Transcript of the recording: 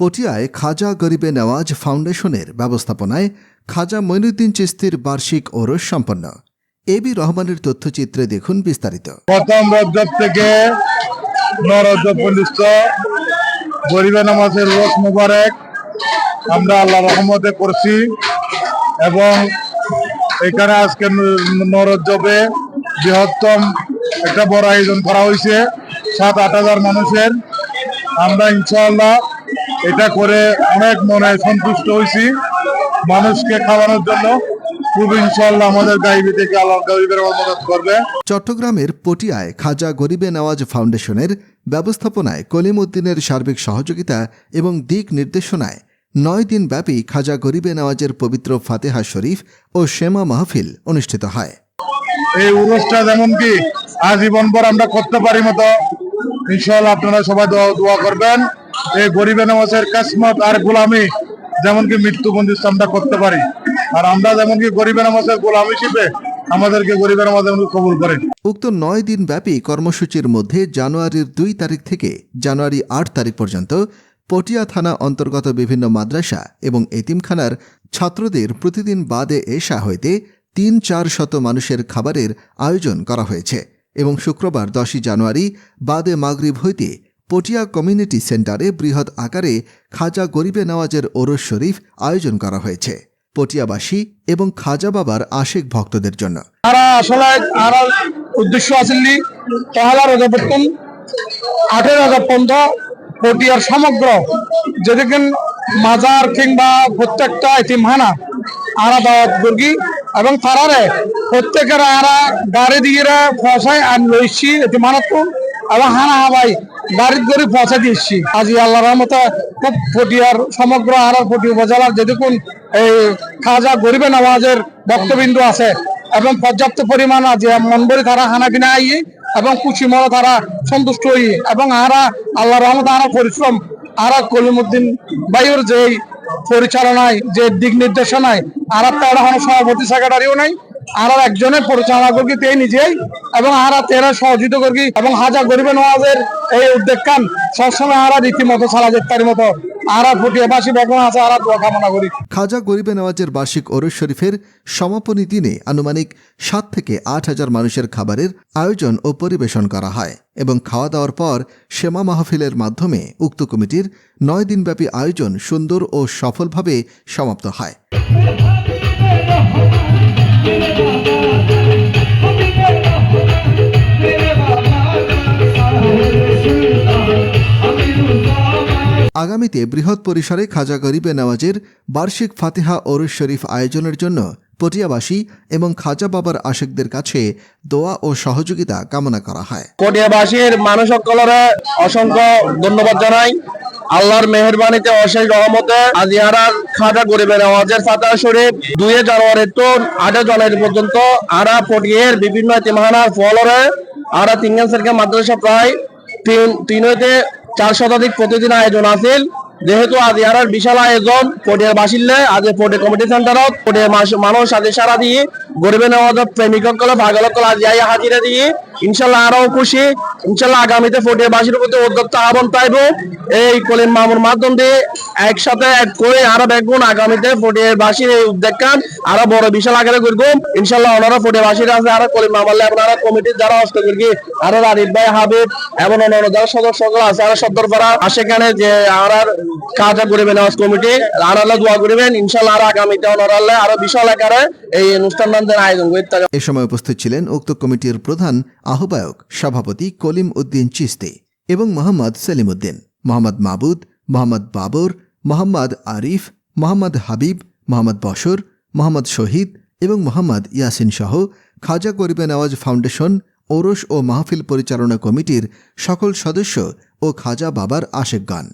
পটিয়ায় খাজা গরিবে নওয়াজ ফাউন্ডেশনের ব্যবস্থাপনায় খাজা মঈনুদ্দিন চিশতির বার্ষিক ওরস সম্পন্ন। এবি রহমানের তথ্যচিত্রে দেখুন বিস্তারিত। প্রথম রজব থেকে 9 রজব পর্যন্ত গরিবে নওয়াজের রোজ মুবারক আমরা আল্লাহ রহমতে করছি এবং এখানে আজকে 9 রজবে বৃহত্তম একটা বড় আয়োজন করা হয়েছে 7-8 হাজার মানুষের। আমরা ইনশাআল্লাহ এটা করে অনেক মনে সন্তুষ্ট হয়েছি। মানুষকে খাওয়ানোর জন্য খুব ইনশাআল্লাহ আমাদের গাইবি থেকে আল্লাহ গরিবের মদত করবে। চট্টগ্রামের পটিয়ায় খাজা গরিবে নওয়াজ ফাউন্ডেশনের ব্যবস্থাপনায় কলিম উদ্দিনের সার্বিক সহযোগিতা এবং দিক নির্দেশনায় 9 দিন ব্যাপী খাজা গরিবে নওয়াজের পবিত্র ফাতেহা শরীফ ও শেমা মাহফিল অনুষ্ঠিত হয়। এই উরসটা যেমন কি আজীবনভর আমরা করতে পারি মতো ইনশাআল্লাহ আপনারা সবাই দোয়া করবেন। এই গরিবে নওয়াজের কিসমত আর গোলামি যেমন কি মৃত্যু পর্যন্ত আমরা করতে পারি, আর আমরা যেমন কি গরিবে নওয়াজের গোলামি হিসেবে আমাদেরকে গরিবে নওয়াজ কবুল করেন। উক্ত 9 দিন ব্যাপী কর্মসূচির মধ্যে জানুয়ারির 2 তারিখ থেকে জানুয়ারি 8 তারিখ পর্যন্ত পটিয়া থানা অন্তর্গত বিভিন্ন মাদ্রাসা এবং এতিমখানার ছাত্রদের প্রতিদিন বাদে এশা হইতে 3-4 মানুষের খাবারের আয়োজন করা হয়েছে এবং শুক্রবার 10 জানুয়ারি বাদে মাগরিব হইতে পটিয়া কমিউনিটি সেন্টারে বৃহৎ আকারে খাজা গরিবে নওয়াজের ওরস শরীফ আয়োজন করা হয়েছে পটিয়াবাসী এবং খাজা বাবার আশিক ভক্তদের জন্য। উদ্দেশ্য আছিল পহেলা রজব 18 রজব পর্যন্ত পটিয়ার সমগ্র যেদিকে মাজার কিংবা প্রত্যেকটা এতিমখানা আরা দাওয়াত করি এবং তারারে প্রত্যেকের আরা গাড়ি দিয়ে পৌঁছায় আর লইছি এতিমখানাত এবং হানা হাবাই গাড়ি করে পৌঁছা দিয়েছি। আজি আল্লাহ রহমতে খুব পটিয়ার সমগ্র আরা পটি উপজেলার যেদিকুন এই খাজা গরিবে নওয়াজের ভক্তবিন্দু আছে এবং পর্যাপ্ত পরিমাণ আছে মন ভরে তারা খানা পিনা আইয়ে এবং খুশি মনে তারা সন্তুষ্ট হই এবং আরা আল্লাহ রহমতে আরা পরিশ্রম আরা কলিমউদ্দিন ভাইয়ের যে পরিচালনায় যে দিক নির্দেশনায় আরা তারা কোনো সভাপতি সেক্রেটারিও নাই, আর একজনের পরিচালনা করি তে নিজেই এবং আরা তেরা সহযোগিতা করি এবং হাজা গরিবে নওয়াজের এই উদ্যোগ কান সবসময় আরা রীতিমতো চালা যেতে পারি মতো আরা পটিয়াবাসী ভগবান আছে আরা দোয়া কামনা করি। খাজা গরিবে নওয়াজের বার্ষিক ওরস শরীফের সমাপনী দিনে আনুমানিক 7 থেকে 8 হাজার মানুষের খাবারের আয়োজন ও পরিবেশন করা হয় এবং খাওয়া দাওয়ার পর শেমা মাহফিলের মাধ্যমে উক্ত কমিটির 9 দিনব্যাপী আয়োজন সুন্দর ও সফলভাবে সমাপ্ত হয়। আগামীতে বৃহৎ পরিসরে খাজা গরিবে নওয়াজের বার্ষিক ফাতেহা ওরস শরীফ আয়োজনের জন্য পটিয়াবাসী এবং খাজা বাবার আশিকদের কাছে দোয়া ও সহযোগিতা কামনা করা হয়। পটিয়াবাসীর মানুষ সকলের অসংখ্য ধন্যবাদ জানাই। আল্লাহর মেহেরবানিতে অশেষ রহমতে আজি আরা খাজা গরিবে নওয়াজের ফাতেহা শরীফ 2 জানুয়ারি তো 8 জানুয়ারি পর্যন্ত আরা পটিয়ার বিভিন্ন এতিমখানার ফলরে আরা 3 মাদ্রাসা প্রায় 3 হইতে 4 শতাধিক প্রতিদিন আয়োজন আছিল। যেহেতু আজ ইয়ার বিশাল আয়োজন পটিয়ার বাসিল্লে আজ পটিয়া কমিটি সেন্টারত পটিয়ার মানুষ আজ সারা দিয়ে গরিবে নওয়াজ প্রেমিকসকলে ভাগলকল আজ হাজিরা দিয়ে ইনশাল্লাহ আরো খুশি। ইনশাল্লাহ আগামীতে পটিয়াবাসীর প্রতি উদ্যোক্তা আহ্বান পাইব এই কলিম মামুর মাধ্যম দিয়ে একসাথে এক করে আরো দেখুন আগামীতে পটিয়াবাসীর এই উদ্যোগ কান আরো বড় বিশাল আকারে করব ইনশাল্লাহ। ওনারা পটিয়াবাসীর আছে আরো কলিম মামালে আপনারা কমিটির যারা হস্ত করি আরো রারিফ ভাই হাবিব এবং অন্যান্য যারা সদস্যগুলো আছে আরো সদরপাড়া সেখানে যে আমরা খাজা গরিবে নওয়াজ কমিটি আনাল্লাহ দোয়া করবেন ইনশাল্লাহ। আর আগামীতে ওনারা আরো বিশাল আকারে এই অনুষ্ঠান আয়োজন করতে। এ সময় উপস্থিত ছিলেন উক্ত কমিটির প্রধান আহ্বায়ক সভাপতি কলিম উদ্দিন চিশতি এবং মোহাম্মদ সেলিম উদ্দিন, মোহাম্মদ মাবুদ, মোহাম্মদ বাবর, মোহাম্মদ আরিফ, মোহাম্মদ হাবিব, মোহাম্মদ বশর, মোহাম্মদ শহীদ এবং মোহাম্মদ ইয়াসিন সহ খাজা গরিবে নওয়াজ ফাউন্ডেশন ওরস ও মাহফিল পরিচালনা কমিটির সকল সদস্য ও খাজা বাবার আশিকগণ।